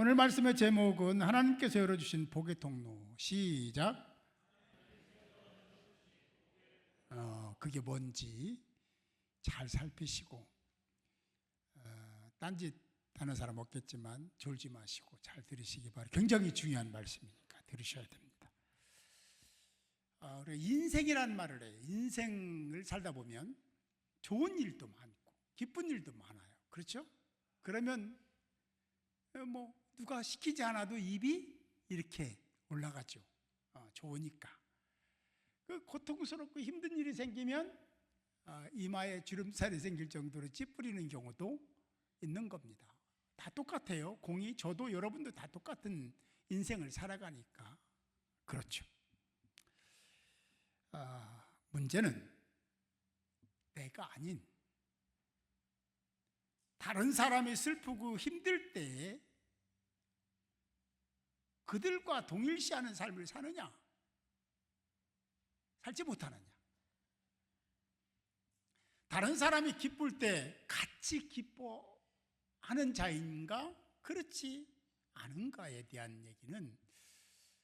오늘 말씀의 제목은 하나님께서 열어주신 복의 통로. 시작. 그게 뭔지 잘 살피시고, 딴짓 하는 사람 없겠지만 졸지 마시고 잘 들으시기 바랍니다. 굉장히 중요한 말씀이니까 들으셔야 됩니다. 우리가 인생이라는 말을 해요. 인생을 살다 보면 좋은 일도 많고 기쁜 일도 많아요. 그렇죠? 그러면 누가 시키지 않아도 입이 이렇게 올라가죠. 좋으니까. 그 고통스럽고 힘든 일이 생기면 이마에 주름살이 생길 정도로 찌푸리는 경우도 있는 겁니다. 다 똑같아요. 저도 여러분도 다 똑같은 인생을 살아가니까. 그렇죠. 문제는 내가 아닌 다른 사람이 슬프고 힘들 때 그들과 동일시하는 삶을 사느냐, 살지 못하느냐. 다른 사람이 기쁠 때 같이 기뻐하는 자인가, 그렇지 않은가에 대한 얘기는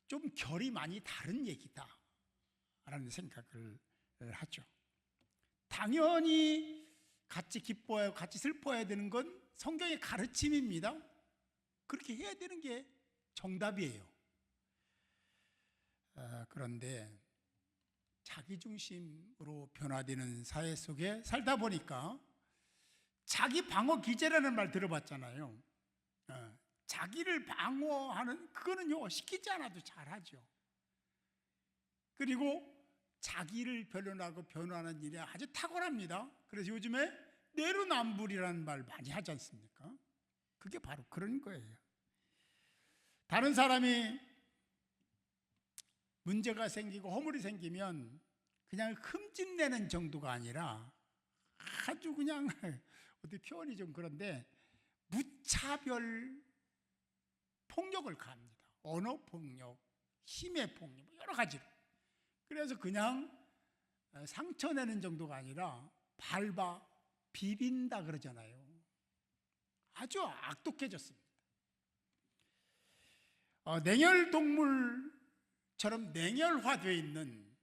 좀 결이 많이 다른 얘기다라는 생각을 하죠. 당연히 같이 기뻐해야, 같이 슬퍼해야 되는 건 성경의 가르침입니다. 그렇게 해야 되는 게 정답이에요. 그런데 자기중심으로 변화되는 사회 속에 살다 보니까 자기 방어 기제라는 말 들어봤잖아요. 자기를 방어하는, 그거는요 시키지 않아도 잘하죠. 그리고 자기를 변론하고 변호하는 일이 아주 탁월합니다. 그래서 요즘에 내로남불이라는 말 많이 하지 않습니까? 그게 바로 그런 거예요. 다른 사람이 문제가 생기고 허물이 생기면 그냥 흠집내는 정도가 아니라 아주 그냥 어떻게 표현이 좀 그런데 무차별 폭력을 가합니다. 언어폭력, 힘의 폭력, 여러 가지로. 그래서 그냥 상처내는 정도가 아니라 밟아 비빈다 그러잖아요. 아주 악독해졌습니다. 냉혈동물처럼 냉혈화되어 있는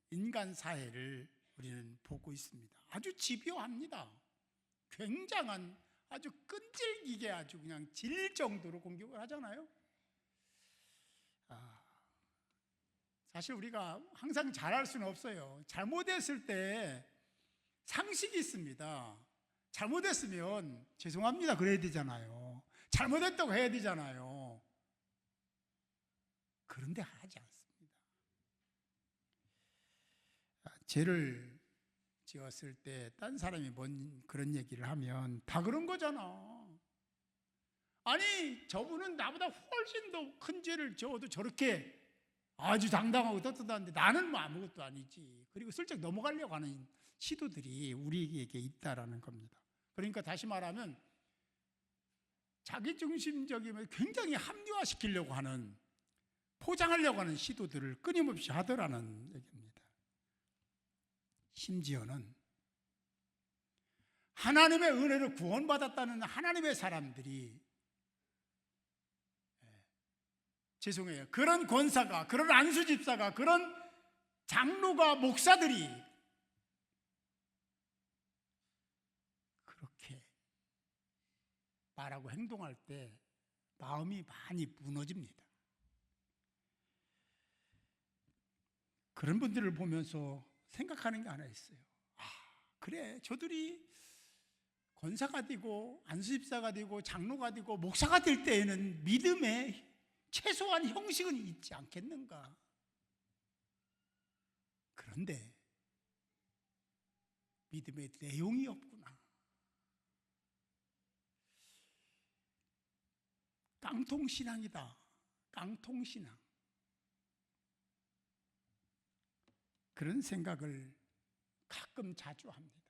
인간 사회를 우리는 보고 있습니다. 아주 집요합니다. 굉장한, 아주 끈질기게 아주 그냥 질 정도로 공격을 하잖아요. 사실 우리가 항상 잘할 수는 없어요. 잘못했을 때 상식이 있습니다. 잘못했으면 죄송합니다 그래야 되잖아요. 잘못했다고 해야 되잖아요. 그런데 하지 않습니다. 죄를 지었을 때 딴 사람이 그런 얘기를 하면 다 그런 거잖아. 아니 저분은 나보다 훨씬 더 큰 죄를 지어도 저렇게 아주 당당하고 떳떳한데 나는 뭐 아무것도 아니지. 그리고 슬쩍 넘어가려고 하는 시도들이 우리에게 있다라는 겁니다. 그러니까 다시 말하면 자기중심적이면 굉장히 합리화시키려고 하는, 포장하려고 하는 시도들을 끊임없이 하더라는 얘기입니다. 심지어는 하나님의 은혜를 구원받았다는 하나님의 사람들이, 죄송해요, 그런 권사가, 그런 안수집사가, 그런 장로가, 목사들이 그렇게 말하고 행동할 때 마음이 많이 무너집니다. 그런 분들을 보면서 생각하는 게 하나 있어요. 그래, 저들이 권사가 되고 안수집사가 되고 장로가 되고 목사가 될 때에는 믿음의 최소한 형식은 있지 않겠는가? 그런데 믿음의 내용이 없구나. 깡통신앙이다. 깡통신앙. 그런 생각을 가끔 자주 합니다.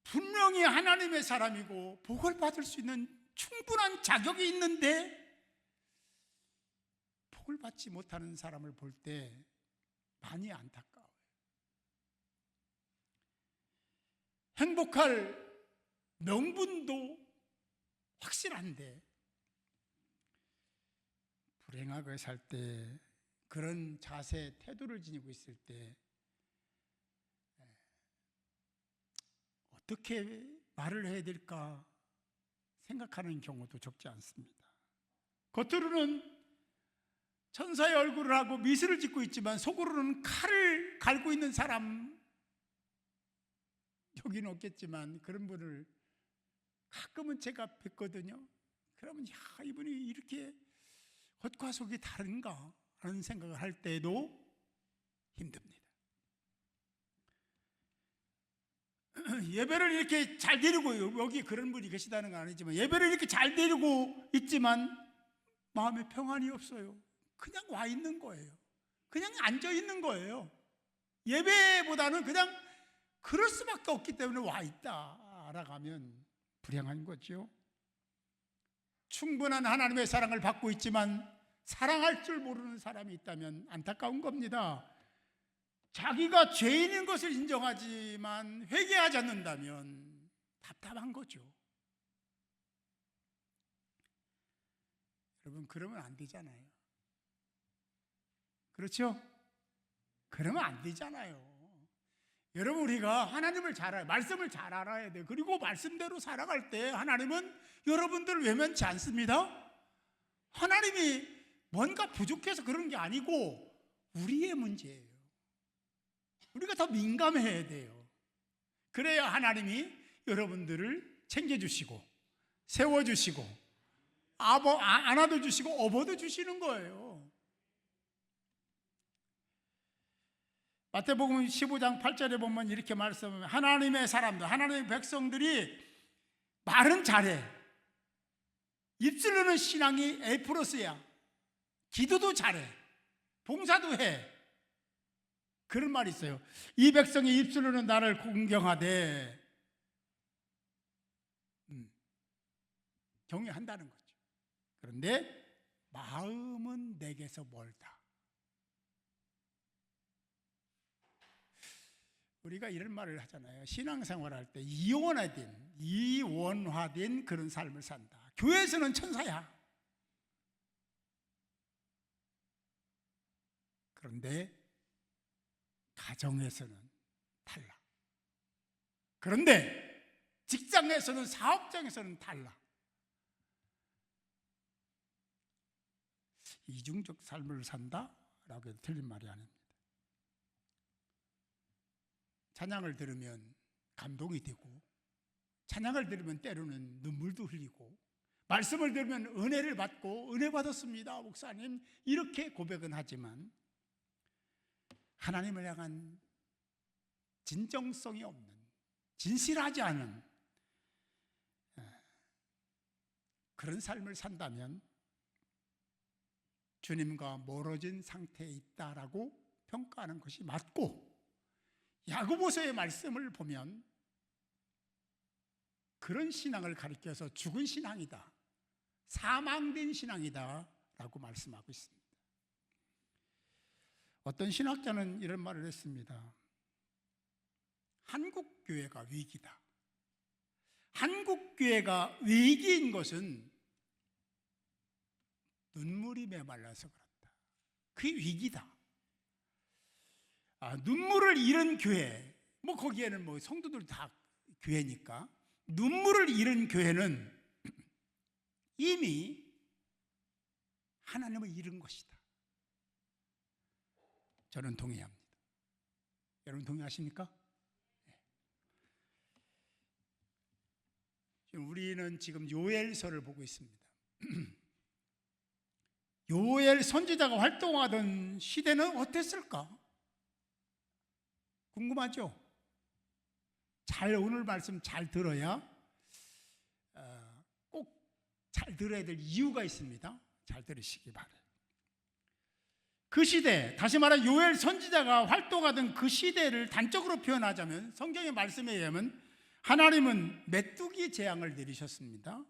분명히 하나님의 사람이고 복을 받을 수 있는 충분한 자격이 있는데 복을 받지 못하는 사람을 볼 때 많이 안타까워요. 행복할 명분도 확실한데 불행하게 살 때, 그런 자세, 태도를 지니고 있을 때 어떻게 말을 해야 될까 생각하는 경우도 적지 않습니다. 겉으로는 천사의 얼굴을 하고 미소를 짓고 있지만 속으로는 칼을 갈고 있는 사람, 여기는 없겠지만 그런 분을 가끔은 제가 뵙거든요. 그러면 야, 이분이 이렇게 겉과 속이 다른가 하는 생각을 할 때도 힘듭니다. 예배를 이렇게 잘 드리고, 여기 그런 분이 계시다는 건 아니지만 예배를 이렇게 잘 드리고 있지만 마음에 평안이 없어요. 그냥 와 있는 거예요. 그냥 앉아 있는 거예요. 예배보다는 그냥 그럴 수밖에 없기 때문에 와 있다라고 하면 불행한 거죠. 충분한 하나님의 사랑을 받고 있지만 사랑할 줄 모르는 사람이 있다면 안타까운 겁니다. 자기가 죄인인 것을 인정하지만 회개하지 않는다면 답답한 거죠. 여러분, 그러면 안 되잖아요. 그렇죠? 그러면 안 되잖아요. 여러분, 우리가 하나님을 잘 알아요. 말씀을 잘 알아야 돼요. 그리고 말씀대로 살아갈 때 하나님은 여러분들을 외면치 않습니다. 하나님이 뭔가 부족해서 그런 게 아니고 우리의 문제예요. 우리가 더 민감해야 돼요. 그래야 하나님이 여러분들을 챙겨주시고 세워주시고 안아도 주시고 업어도 주시는 거예요. 마태복음 15장 8절에 보면 이렇게 말씀하면 하나님의 사람들, 하나님의 백성들이 말은 잘해. 입술로는 신앙이 A+야. 기도도 잘해. 봉사도 해. 그런 말이 있어요. 이 백성이 입술로는 나를 공경하되 경외한다는 거죠. 그런데 마음은 내게서 멀다. 우리가 이런 말을 하잖아요. 신앙생활할 때 이원화된 그런 삶을 산다. 교회에서는 천사야. 그런데 가정에서는 달라. 그런데 직장에서는, 사업장에서는 달라. 이중적 삶을 산다라고 해도 틀린 말이 아닙니다. 찬양을 들으면 감동이 되고, 찬양을 들으면 때로는 눈물도 흘리고, 말씀을 들으면 은혜를 받고 은혜 받았습니다 목사님 이렇게 고백은 하지만 하나님을 향한 진정성이 없는, 진실하지 않은 그런 삶을 산다면 주님과 멀어진 상태에 있다라고 평가하는 것이 맞고, 야고보서의 말씀을 보면 그런 신앙을 가리켜서 죽은 신앙이다, 사망된 신앙이다 라고 말씀하고 있습니다. 어떤 신학자는 이런 말을 했습니다. 한국교회가 위기다. 한국교회가 위기인 것은 눈물이 메말라서 그렇다. 그게 위기다. 눈물을 잃은 교회, 거기에는 성도들 다 교회니까, 눈물을 잃은 교회는 이미 하나님을 잃은 것이다. 저는 동의합니다. 여러분 동의하십니까? 우리는 지금 요엘서를 보고 있습니다. 요엘 선지자가 활동하던 시대는 어땠을까? 궁금하죠? 오늘 말씀 잘 들어야, 꼭 잘 들어야 될 이유가 있습니다. 잘 들으시기 바라요. 그 시대, 다시 말해 요엘 선지자가 활동하던 그 시대를 단적으로 표현하자면, 성경의 말씀에 의하면 하나님은 메뚜기 재앙을 내리셨습니다.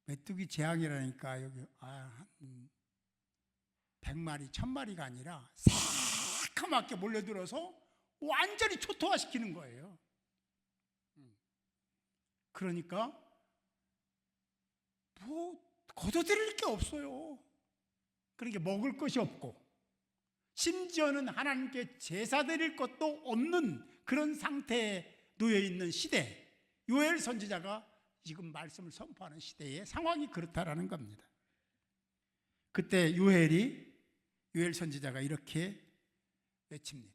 메뚜기 재앙이라니까 여기 100마리, 1000마리가 아니라 새카맣게 몰려들어서 완전히 초토화시키는 거예요. 그러니까 뭐 거둬들일 게 없어요. 그러니까 먹을 것이 없고 심지어는 하나님께 제사 드릴 것도 없는 그런 상태에 놓여 있는 시대, 요엘 선지자가 지금 말씀을 선포하는 시대의 상황이 그렇다라는 겁니다. 그때 요엘 선지자가 이렇게 외칩니다.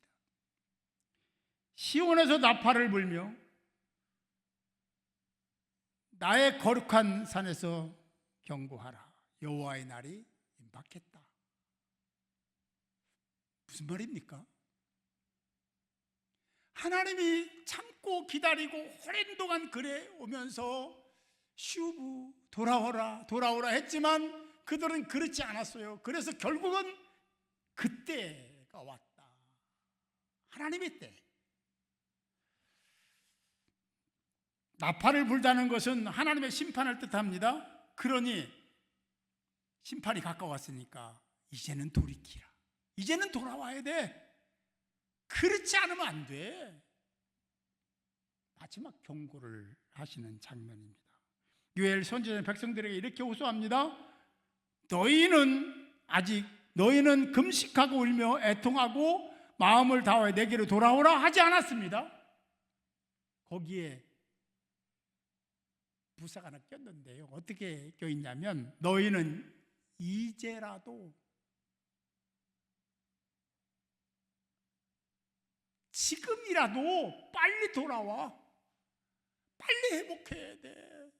시온에서 나팔을 불며 나의 거룩한 산에서 경고하라. 여호와의 날이 임박했다. 무슨 말입니까? 하나님이 참고 기다리고 오랜 동안 그래 오면서 슈브 돌아오라 했지만 그들은 그렇지 않았어요. 그래서 결국은 그때가 왔다. 하나님의 때. 나팔을 불다는 것은 하나님의 심판을 뜻합니다. 그러니 심판이 가까웠으니까 이제는 돌이키라. 이제는 돌아와야 돼. 그렇지 않으면 안 돼. 마지막 경고를 하시는 장면입니다. 요엘 선지자는 백성들에게 이렇게 호소합니다. 너희는 금식하고 울며 애통하고 마음을 다하여 내게로 돌아오라 하지 않았습니다. 거기에 부사가 하나 꼈는데요. 어떻게 껴있냐면 너희는 이제라도 지금이라도 빨리 돌아와. 빨리 회복해야 돼.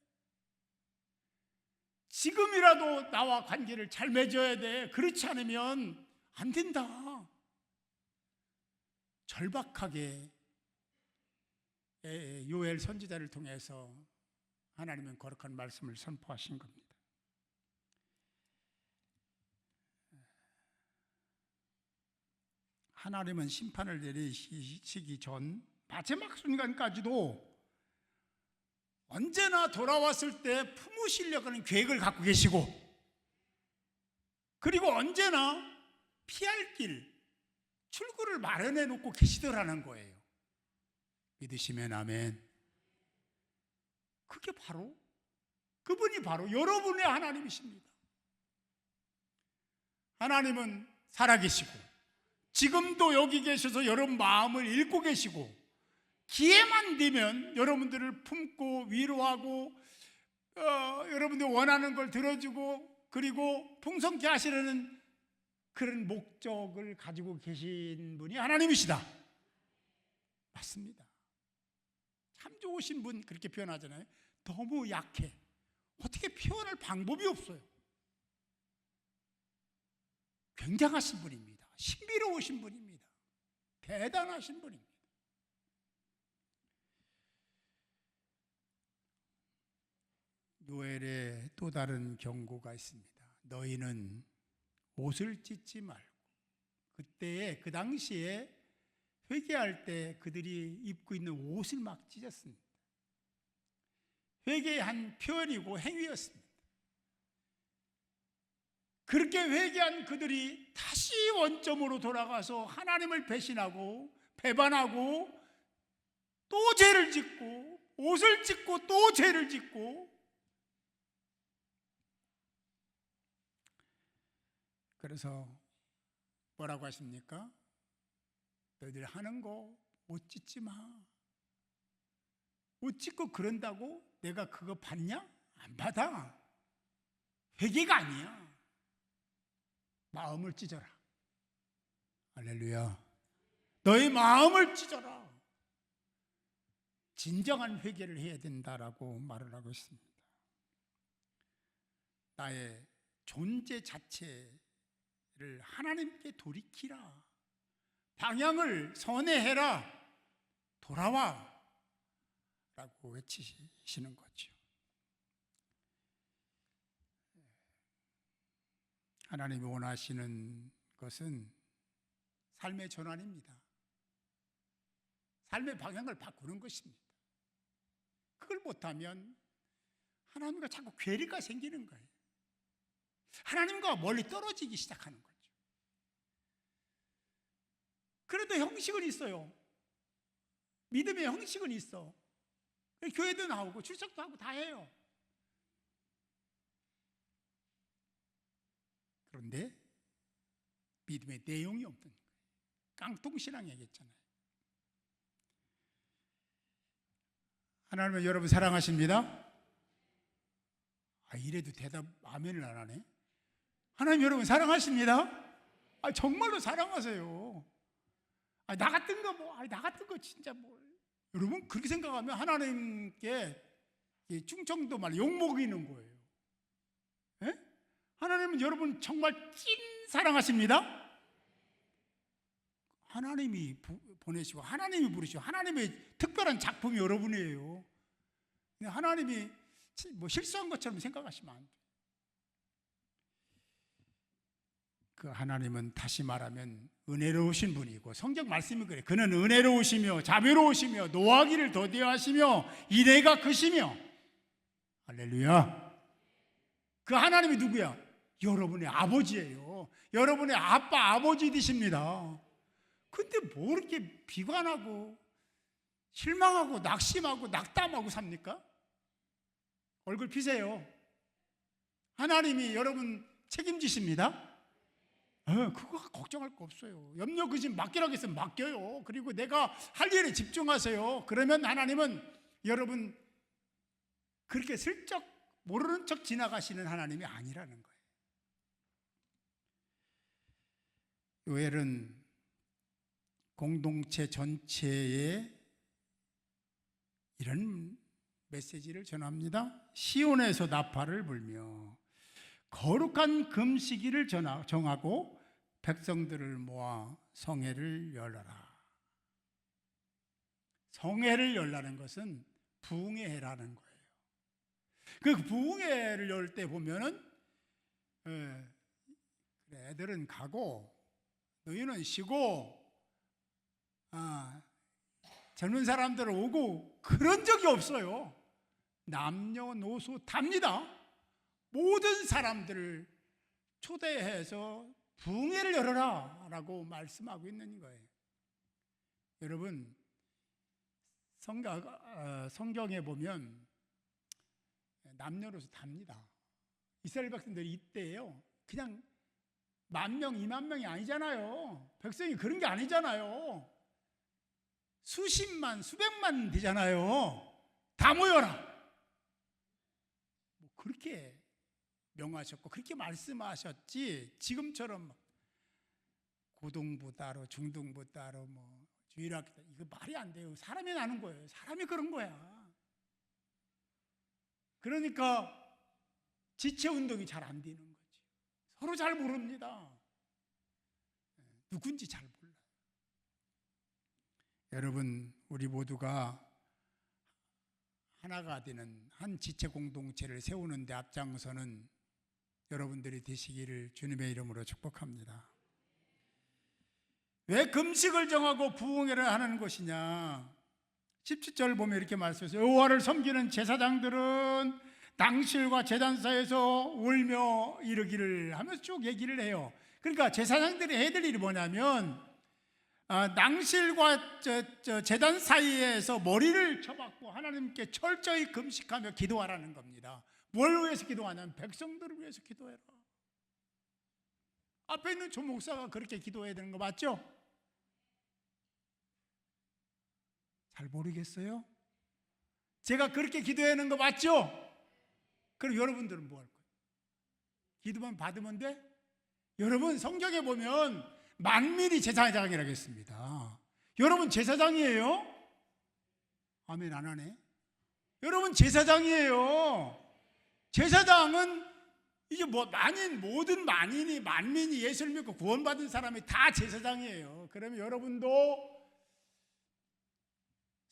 지금이라도 나와 관계를 잘 맺어야 돼. 그렇지 않으면 안 된다. 절박하게 요엘 선지자를 통해서 하나님은 거룩한 말씀을 선포하신 겁니다. 하나님은 심판을 내리시기 전 마지막 순간까지도 언제나 돌아왔을 때 품으시려고 하는 계획을 갖고 계시고, 그리고 언제나 피할 길, 출구를 마련해 놓고 계시더라는 거예요. 믿으시면 아멘. 그분이 바로 여러분의 하나님이십니다. 하나님은 살아계시고 지금도 여기 계셔서 여러분 마음을 읽고 계시고, 기회만 되면 여러분들을 품고 위로하고 여러분들 원하는 걸 들어주고 그리고 풍성케 하시려는 그런 목적을 가지고 계신 분이 하나님이시다. 맞습니다. 참 좋으신 분 그렇게 표현하잖아요. 너무 약해. 어떻게 표현할 방법이 없어요. 굉장하신 분입니다. 신비로우신 분입니다. 대단하신 분입니다. 요엘의 또 다른 경고가 있습니다. 너희는 옷을 찢지 말고. 그 당시에 회개할 때 그들이 입고 있는 옷을 막 찢었습니다. 회개의 한 표현이고 행위였습니다. 그렇게 회개한 그들이 다시 원점으로 돌아가서 하나님을 배신하고 배반하고 또 죄를 짓고 옷을 찢고 또 죄를 짓고, 그래서 뭐라고 하십니까? 너희들 하는 거 옷 찢지 마. 옷 찢고 그런다고 내가 그거 받냐? 안 받아. 회개가 아니야. 마음을 찢어라. 할렐루야. 너희 마음을 찢어라. 진정한 회개를 해야 된다라고 말을 하고 있습니다. 나의 존재 자체를 하나님께 돌이키라. 방향을 선회해라. 돌아와. 라고 외치시는 거죠. 하나님이 원하시는 것은 삶의 전환입니다. 삶의 방향을 바꾸는 것입니다. 그걸 못하면 하나님과 자꾸 괴리가 생기는 거예요. 하나님과 멀리 떨어지기 시작하는 거죠. 그래도 형식은 있어요. 믿음의 형식은 있어. 교회도 나오고 출석도 하고 다 해요. 그런데 믿음의 내용이 없는 거예요. 깡통신앙 얘기했잖아요. 하나님은 여러분 사랑하십니다. 이래도 대답 아멘을 안 하네. 하나님 여러분 사랑하십니다. 정말로 사랑하세요. 나 같은 거 나 같은 거 진짜 여러분 그렇게 생각하면 하나님께 충청도 말 욕먹이는 거예요. 예? 하나님은 여러분 정말 찐 사랑하십니다. 하나님이 보내시고 하나님이 부르시고 하나님의 특별한 작품이 여러분이에요. 근데 하나님이 실수한 것처럼 생각하시면 안 돼요. 그 하나님은 다시 말하면 은혜로우신 분이고 성경 말씀이 그래요. 그는 은혜로우시며 자비로우시며 노하기를 더디하시며 인애가 크시며. 할렐루야. 그 하나님이 누구야? 여러분의 아버지예요. 여러분의 아빠 아버지 되십니다. 근데 뭐 이렇게 비관하고 실망하고 낙심하고 낙담하고 삽니까? 얼굴 피세요. 하나님이 여러분 책임지십니다. 그거 걱정할 거 없어요. 염려 근심 맡기라고 했으면 맡겨요. 그리고 내가 할 일에 집중하세요. 그러면 하나님은 여러분 그렇게 슬쩍 모르는 척 지나가시는 하나님이 아니라는 거예요. 요엘은 공동체 전체에 이런 메시지를 전합니다. 시온에서 나팔을 불며 거룩한 금식일을 정하고 백성들을 모아 성회를 열어라. 성회를 열라는 것은 부흥의 해라는 거예요. 그 부흥회를 열 때 보면은 애들은 가고 너희는 쉬고 젊은 사람들은 오고 그런 적이 없어요. 남녀노소 답니다. 모든 사람들을 초대해서 부흥회를 열어라 라고 말씀하고 있는 거예요. 여러분 성경에 보면 남녀노소 답니다. 이스라엘 백성들이 이때예요. 그냥 10,000명, 20,000명이 아니잖아요. 백성이 그런 게 아니잖아요. 수십만, 수백만 되잖아요. 다 모여라. 그렇게 명하셨고 그렇게 말씀하셨지 지금처럼 고등부 따로 중등부 따로 주일학교 따로 이거 말이 안 돼요. 사람이 나는 거예요. 사람이 그런 거야. 그러니까 지체운동이 잘 안 되는 거지. 서로 잘 모릅니다. 누군지 잘 몰라요. 여러분 우리 모두가 하나가 되는 한 지체 공동체를 세우는 데 앞장서는 여러분들이 되시기를 주님의 이름으로 축복합니다. 왜 금식을 정하고 부흥회를 하는 것이냐? 17절 보면 이렇게 말씀하세요. 여호와를 섬기는 제사장들은 낭실과 제단사에서 울며 이르기를 하면서 쭉 얘기를 해요. 그러니까 제사장들이 해야 될 일이 뭐냐면 낭실과 제단 사이에서 머리를 쳐박고 하나님께 철저히 금식하며 기도하라는 겁니다. 뭘 위해서 기도하냐면 백성들을 위해서 기도해라. 앞에 있는 조목사가 그렇게 기도해야 되는 거 맞죠? 잘 모르겠어요? 제가 그렇게 기도해야 하는 거 맞죠? 그럼 여러분들은 뭐 할 거예요? 기도만 받으면 돼? 여러분 성경에 보면 만민이 제사장이라고 했습니다. 여러분 제사장이에요? 아멘 안 하네. 여러분 제사장이에요. 제사장은 이게 모든 만민이 예수를 믿고 구원받은 사람이 다 제사장이에요. 그러면 여러분도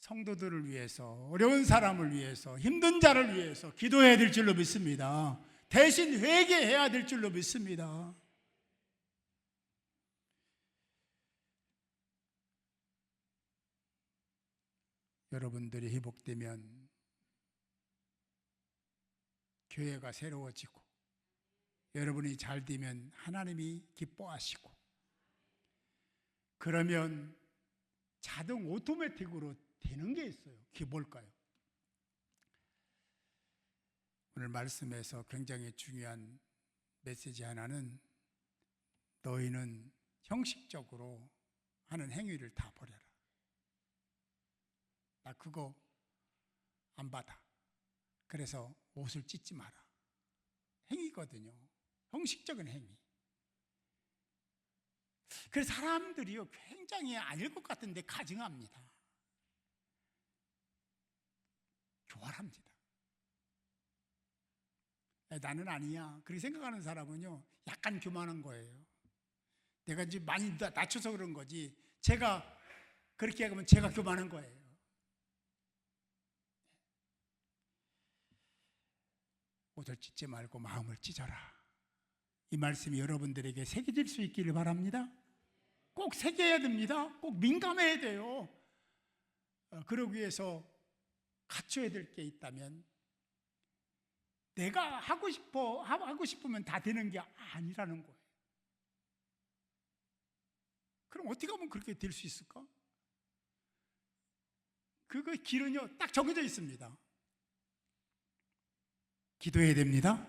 성도들을 위해서, 어려운 사람을 위해서, 힘든 자를 위해서 기도해야 될 줄로 믿습니다. 대신 회개해야 될 줄로 믿습니다. 여러분들이 회복되면 교회가 새로워지고 여러분이 잘 되면 하나님이 기뻐하시고 그러면 자동 오토매틱으로 되는 게 있어요. 그게 뭘까요? 오늘 말씀에서 굉장히 중요한 메시지 하나는 너희는 형식적으로 하는 행위를 다 버려라. 나 그거 안 받아. 그래서 옷을 찢지 마라. 행위거든요. 형식적인 행위. 그래서 사람들이요 굉장히 아닐 것 같은데 가증합니다. 교활합니다. 나는 아니야. 그렇게 생각하는 사람은요 약간 교만한 거예요. 내가 이제 많이 낮춰서 그런 거지. 제가 그렇게 하면 제가 교만한 거예요. 옷을 찢지 말고 마음을 찢어라. 이 말씀이 여러분들에게 새겨질 수 있기를 바랍니다. 꼭 새겨야 됩니다. 꼭 민감해야 돼요. 그러기 위해서 갖춰야 될 게 있다면 내가 하고 싶으면 다 되는 게 아니라는 거예요. 그럼 어떻게 하면 그렇게 될 수 있을까? 그 길은요 딱 정해져 있습니다. 기도해야 됩니다.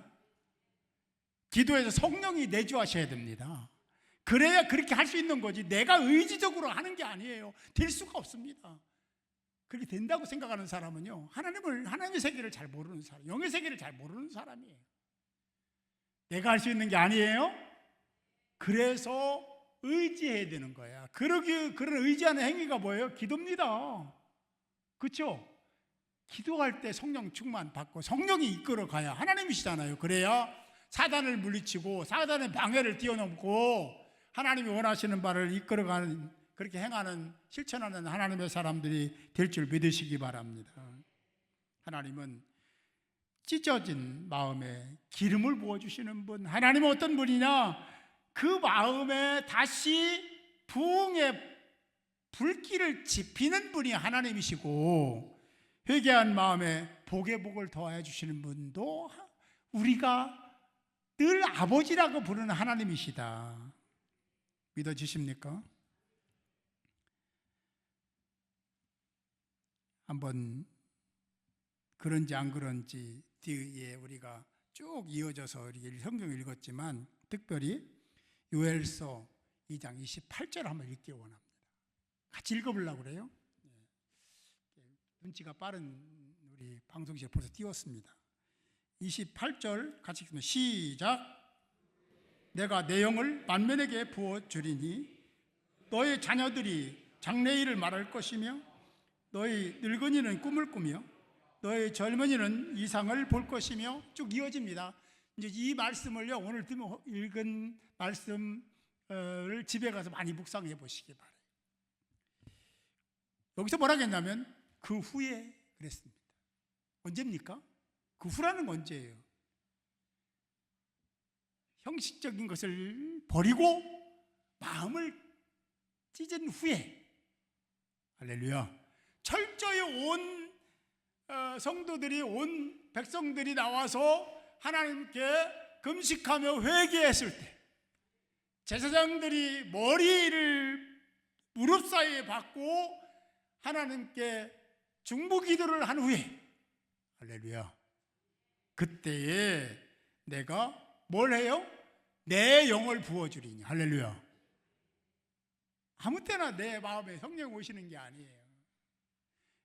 기도해서 성령이 내주하셔야 됩니다. 그래야 그렇게 할 수 있는 거지 내가 의지적으로 하는 게 아니에요. 될 수가 없습니다. 그렇게 된다고 생각하는 사람은요 하나님의 세계를 잘 모르는 사람, 영의 세계를 잘 모르는 사람이에요. 내가 할 수 있는 게 아니에요. 그래서 의지해야 되는 거야. 그런 의지하는 행위가 뭐예요? 기도입니다. 그렇죠? 기도할 때 성령 충만 받고 성령이 이끌어 가야 하나님이시잖아요. 그래야 사단을 물리치고 사단의 방해를 뛰어넘고 하나님이 원하시는 바를 이끌어가는, 그렇게 행하는, 실천하는 하나님의 사람들이 될 줄 믿으시기 바랍니다. 하나님은 찢어진 마음에 기름을 부어주시는 분, 하나님은 어떤 분이냐? 그 마음에 다시 부흥의 불길을 지피는 분이 하나님이시고, 회개한 마음에 복의 복을 더하여 주시는 분도 우리가 늘 아버지라고 부르는 하나님이시다. 믿어지십니까? 한번 그런지 안 그런지 뒤에 우리가 쭉 이어져서 이렇게 성경을 읽었지만 특별히 요엘서 2장 28절 한번 읽기 원합니다. 같이 읽어보려고 그래요. 눈치가 빠른 우리 방송실에 벌써 띄웠습니다. 28절 같이 읽습니다. 시작. 내가 내 영을 만민에게 부어주리니 너의 자녀들이 장래일을 말할 것이며 너의 늙은이는 꿈을 꾸며 너의 젊은이는 이상을 볼 것이며 쭉 이어집니다. 이제 이 말씀을요 오늘 읽은 말씀을 집에 가서 많이 묵상해 보시기 바랍니다. 여기서 뭐라 했냐면 그 후에 그랬습니다. 언제입니까? 그 후라는 건 언제예요? 형식적인 것을 버리고 마음을 찢은 후에, 할렐루야, 철저히 온 성도들이, 온 백성들이 나와서 하나님께 금식하며 회개했을 때, 제사장들이 머리를 무릎 사이에 박고 하나님께 중보 기도를 한 후에, 할렐루야, 그때에 내가 뭘 해요? 내 영을 부어주리니, 할렐루야. 아무 때나 내 마음에 성령이 오시는 게 아니에요.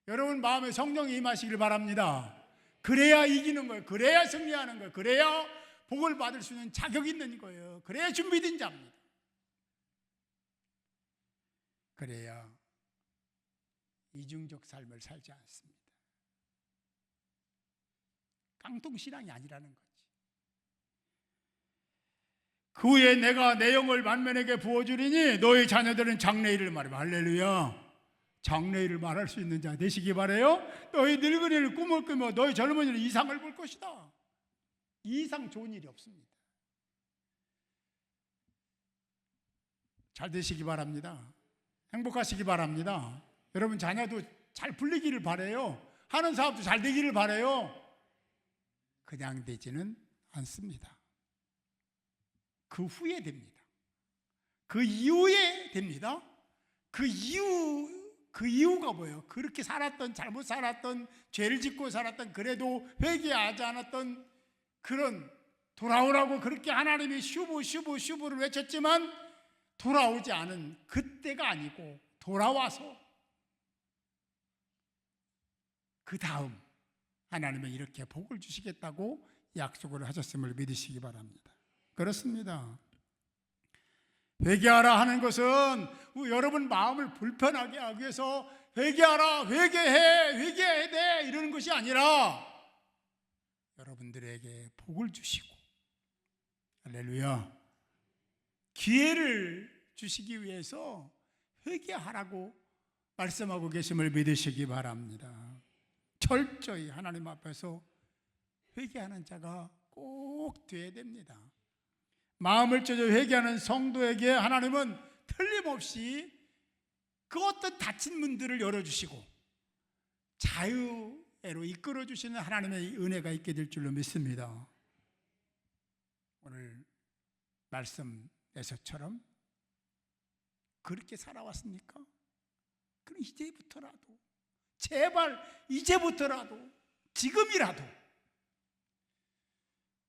여러분 마음에 성령이 임하시길 바랍니다. 그래야 이기는 거예요. 그래야 승리하는 거예요. 그래야 복을 받을 수 있는 자격이 있는 거예요. 그래야 준비된 자입니다. 그래야 이중적 삶을 살지 않습니다. 깡통신앙이 아니라는 거지. 그 후에 내가 내 영을 만민에게 부어주리니 너희 자녀들은 장래일을 말하며, 할렐루야, 장래일을 말할 수 있는 자 되시기 바라요. 너희 늙은이를 꿈을 꾸며 너희 젊은이는 이상을 볼 것이다. 이 이상 좋은 일이 없습니다. 잘 되시기 바랍니다. 행복하시기 바랍니다. 여러분 자녀도 잘 풀리기를 바라요. 하는 사업도 잘 되기를 바라요. 그냥 되지는 않습니다. 그 후에 됩니다. 그 이후에 됩니다. 그 이유가 뭐예요? 그렇게 살았던, 잘못 살았던, 죄를 짓고 살았던, 그래도 회개하지 않았던 그런 돌아오라고 그렇게 하나님이 슈브를 외쳤지만 돌아오지 않은 그때가 아니고 돌아와서 그 다음 하나님은 이렇게 복을 주시겠다고 약속을 하셨음을 믿으시기 바랍니다. 그렇습니다. 회개하라 하는 것은 여러분 마음을 불편하게 하기 위해서 회개하라, 회개해야 돼 이러는 것이 아니라 여러분들에게 복을 주시고, 할렐루야, 기회를 주시기 위해서 회개하라고 말씀하고 계심을 믿으시기 바랍니다. 철저히 하나님 앞에서 회개하는 자가 꼭 돼야 됩니다. 마음을 찢어 회개하는 성도에게 하나님은 틀림없이 그 어떤 닫힌 문들을 열어주시고 자유로 이끌어주시는 하나님의 은혜가 있게 될 줄로 믿습니다. 오늘 말씀에서처럼 그렇게 살아왔습니까? 그럼 이제부터라도, 제발 이제부터라도, 지금이라도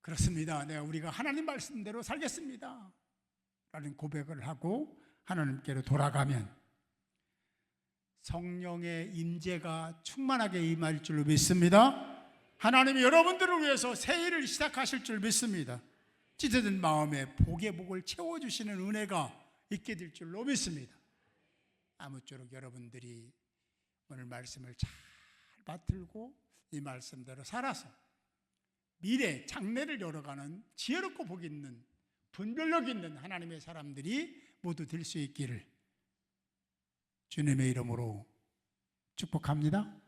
그렇습니다, 우리가 하나님 말씀대로 살겠습니다 라는 고백을 하고 하나님께로 돌아가면 성령의 임재가 충만하게 임할 줄로 믿습니다. 하나님이 여러분들을 위해서 새 일을 시작하실 줄 믿습니다. 찢어진 마음에 복의 복을 채워주시는 은혜가 있게 될 줄로 믿습니다. 아무쪼록 여러분들이 오늘 말씀을 잘 받들고 이 말씀대로 살아서 미래 장래를 열어가는 지혜롭고 복 있는 분별력 있는 하나님의 사람들이 모두 될 수 있기를 주님의 이름으로 축복합니다.